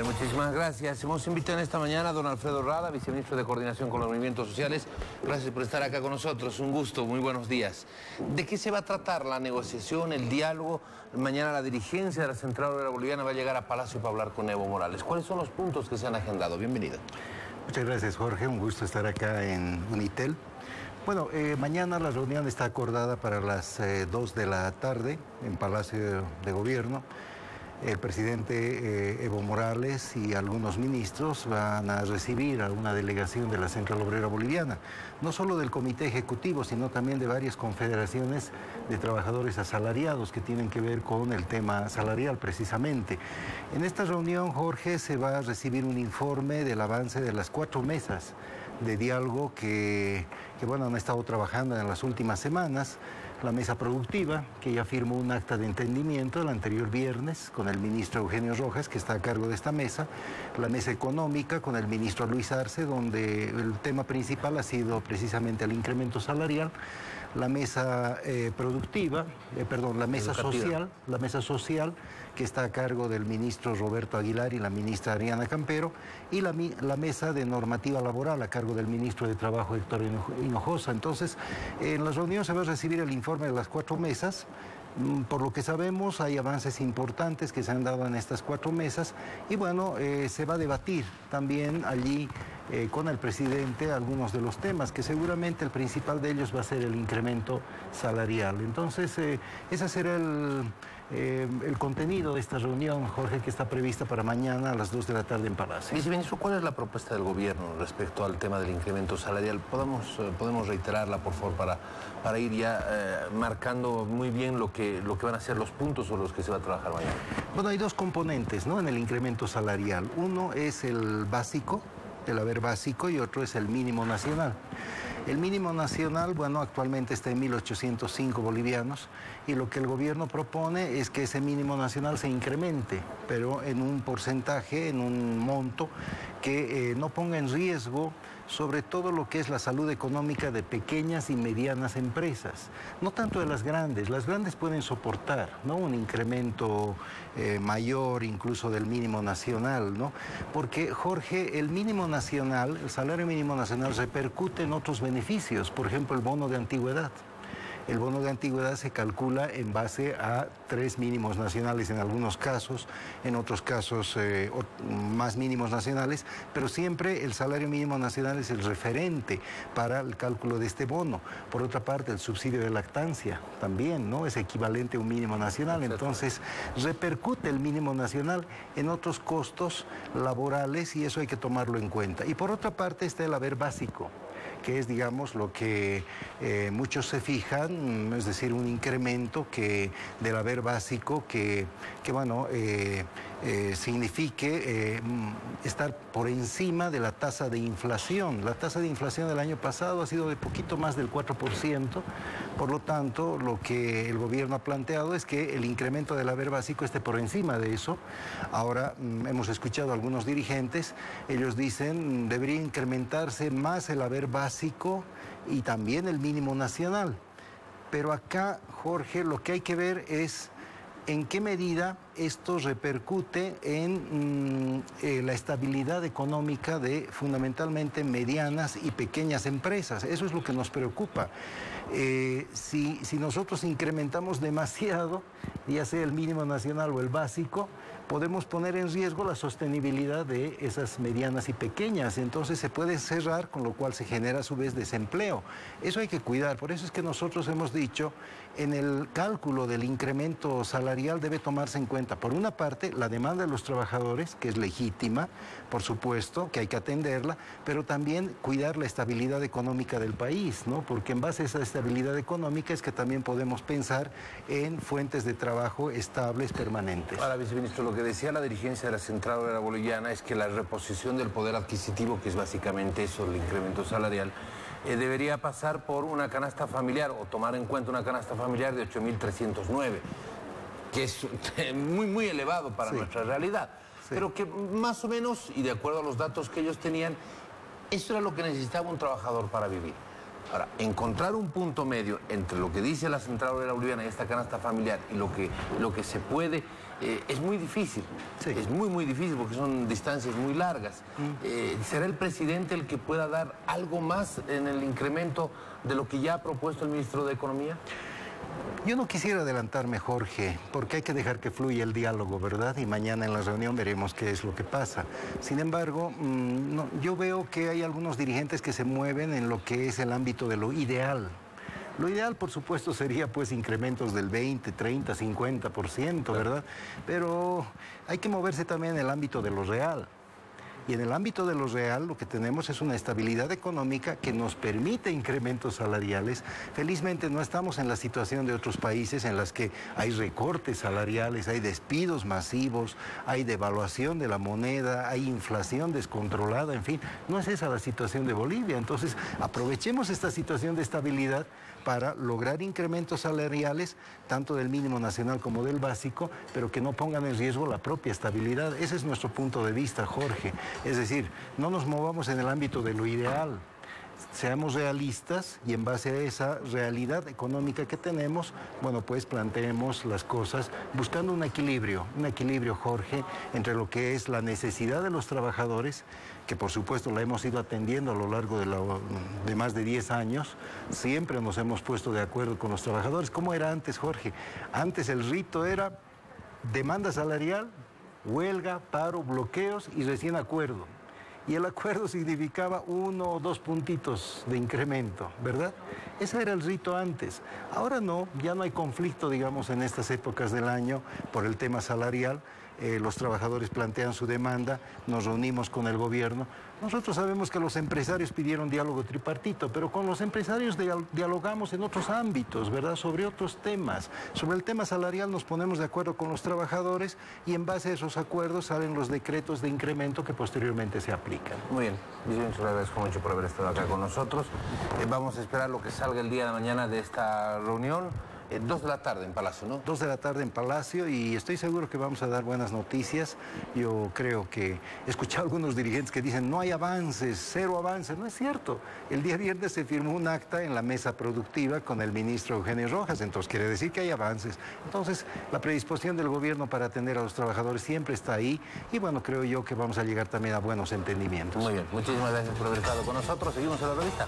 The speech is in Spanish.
Muchísimas gracias. Hemos invitado en esta mañana a don Alfredo Rada, viceministro de Coordinación con los Movimientos Sociales. Gracias por estar acá con nosotros. Un gusto, muy buenos días. ¿De qué se va a tratar la negociación, el diálogo? Mañana la dirigencia de la Central Obrera Boliviana va a llegar a Palacio para hablar con Evo Morales. ¿Cuáles son los puntos que se han agendado? Bienvenido. Muchas gracias, Jorge. Un gusto estar acá en Unitel. Bueno, mañana la reunión está acordada para las 2 de la tarde en Palacio de Gobierno. El presidente Evo Morales y algunos ministros van a recibir a una delegación de la Central Obrera Boliviana, no solo del Comité Ejecutivo, sino también de varias confederaciones de trabajadores asalariados que tienen que ver con el tema salarial precisamente. En esta reunión, Jorge, se va a recibir un informe del avance de las 4 mesas de diálogo que bueno, han estado trabajando en las últimas semanas. La mesa productiva, que ya firmó un acta de entendimiento el anterior viernes con el ministro Eugenio Rojas, que está a cargo de esta mesa. La mesa económica con el ministro Luis Arce, donde el tema principal ha sido precisamente el incremento salarial. La mesa la mesa social, que está a cargo del ministro Roberto Aguilar y la ministra Ariana Campero, y la mesa de normativa laboral a cargo del ministro de Trabajo Héctor Hinojosa. Entonces, en la reunión se va a recibir el informe de las 4 mesas. Por lo que sabemos, hay avances importantes que se han dado en estas 4 mesas y bueno, se va a debatir también allí con el presidente algunos de los temas, que seguramente el principal de ellos va a ser el incremento salarial. Entonces, ese será el contenido de esta reunión, Jorge, que está prevista para mañana a las 2 de la tarde en Palacio. Viceministro, ¿cuál es la propuesta del gobierno respecto al tema del incremento salarial? ¿Podemos reiterarla, por favor, para ir ya marcando muy bien lo que van a ser los puntos sobre los que se va a trabajar mañana? Bueno, hay 2 componentes, ¿no?, en el incremento salarial. Uno es el básico, el haber básico, y otro es el mínimo nacional. El mínimo nacional, bueno, actualmente está en 1.805 bolivianos y lo que el gobierno propone es que ese mínimo nacional se incremente, pero en un porcentaje, en un monto que no ponga en riesgo sobre todo lo que es la salud económica de pequeñas y medianas empresas, no tanto de las grandes pueden soportar, ¿no?, un incremento mayor incluso del mínimo nacional, ¿no? Porque, Jorge, el mínimo nacional, el salario mínimo nacional repercute en otros beneficios, por ejemplo, el bono de antigüedad. El bono de antigüedad se calcula en base a 3 mínimos nacionales en algunos casos, en otros casos más mínimos nacionales, pero siempre el salario mínimo nacional es el referente para el cálculo de este bono. Por otra parte, el subsidio de lactancia también, ¿no?, es equivalente a un mínimo nacional. Entonces, repercute el mínimo nacional en otros costos laborales y eso hay que tomarlo en cuenta. Y por otra parte está el haber básico, que es, digamos, lo que muchos se fijan, es decir, un incremento del haber básico que bueno, signifique estar por encima de la tasa de inflación. La tasa de inflación del año pasado ha sido de poquito más del 4%, por lo tanto, lo que el gobierno ha planteado es que el incremento del haber básico esté por encima de eso. Ahora, hemos escuchado a algunos dirigentes, ellos dicen debería incrementarse más el haber básico y también el mínimo nacional. Pero acá, Jorge, lo que hay que ver es en qué medida esto repercute en la estabilidad económica de fundamentalmente medianas y pequeñas empresas. Eso es lo que nos preocupa. Si nosotros incrementamos demasiado, ya sea el mínimo nacional o el básico, podemos poner en riesgo la sostenibilidad de esas medianas y pequeñas. Entonces se puede cerrar, con lo cual se genera a su vez desempleo. Eso hay que cuidar. Por eso es que nosotros hemos dicho, en el cálculo del incremento salarial debe tomarse en cuenta, por una parte, la demanda de los trabajadores, que es legítima, por supuesto, que hay que atenderla, pero también cuidar la estabilidad económica del país, ¿no? Porque en base a esa estabilidad económica es que también podemos pensar en fuentes de trabajo estables, permanentes. Ahora, viceministro, lo que decía la dirigencia de la Central Obrera Boliviana es que la reposición del poder adquisitivo, que es básicamente eso, el incremento salarial, debería pasar por una canasta familiar o tomar en cuenta una canasta familiar de 8.309, que es muy elevado para nuestra realidad, pero que más o menos, y de acuerdo a los datos que ellos tenían, eso era lo que necesitaba un trabajador para vivir. Ahora, encontrar un punto medio entre lo que dice la Central Obrera Boliviana y esta canasta familiar y lo que se puede es muy difícil. Sí. Es muy difícil porque son distancias muy largas. ¿Será el presidente el que pueda dar algo más en el incremento de lo que ya ha propuesto el ministro de Economía? Yo no quisiera adelantarme, Jorge, porque hay que dejar que fluya el diálogo, ¿verdad? Y mañana en la reunión veremos qué es lo que pasa. Sin embargo, yo veo que hay algunos dirigentes que se mueven en lo que es el ámbito de lo ideal. Lo ideal, por supuesto, sería pues incrementos del 20, 30, 50%, ¿verdad? Pero hay que moverse también en el ámbito de lo real. Y en el ámbito de lo real lo que tenemos es una estabilidad económica que nos permite incrementos salariales. Felizmente no estamos en la situación de otros países en las que hay recortes salariales, hay despidos masivos, hay devaluación de la moneda, hay inflación descontrolada, en fin. No es esa la situación de Bolivia. Entonces, aprovechemos esta situación de estabilidad para lograr incrementos salariales, tanto del mínimo nacional como del básico, pero que no pongan en riesgo la propia estabilidad. Ese es nuestro punto de vista, Jorge. Es decir, no nos movamos en el ámbito de lo ideal. Seamos realistas y en base a esa realidad económica que tenemos, bueno, pues planteemos las cosas buscando un equilibrio, Jorge, entre lo que es la necesidad de los trabajadores, que por supuesto la hemos ido atendiendo a lo largo de más de 10 años, siempre nos hemos puesto de acuerdo con los trabajadores. ¿Cómo era antes, Jorge? Antes el rito era demanda salarial, huelga, paro, bloqueos y recién acuerdo. Y el acuerdo significaba 1 o 2 puntitos de incremento, ¿verdad? Ese era el rito antes. Ahora no, ya no hay conflicto, digamos, en estas épocas del año por el tema salarial. Los trabajadores plantean su demanda, nos reunimos con el gobierno. Nosotros sabemos que los empresarios pidieron diálogo tripartito, pero con los empresarios dialogamos en otros ámbitos, ¿verdad? Sobre otros temas. Sobre el tema salarial nos ponemos de acuerdo con los trabajadores y en base a esos acuerdos salen los decretos de incremento que posteriormente se aplican. Muy bien, viceministro, le agradezco mucho por haber estado acá con nosotros. Vamos a esperar lo que salga el día de mañana de esta reunión. 2 de la tarde en Palacio, ¿no? 2 de la tarde en Palacio y estoy seguro que vamos a dar buenas noticias. Yo creo que he escuchado a algunos dirigentes que dicen no hay avances, 0 avances. No es cierto. El día viernes se firmó un acta en la mesa productiva con el ministro Eugenio Rojas, entonces quiere decir que hay avances. Entonces, la predisposición del gobierno para atender a los trabajadores siempre está ahí y bueno, creo yo que vamos a llegar también a buenos entendimientos. Muy bien, muchísimas gracias por haber estado con nosotros. Seguimos en la revista.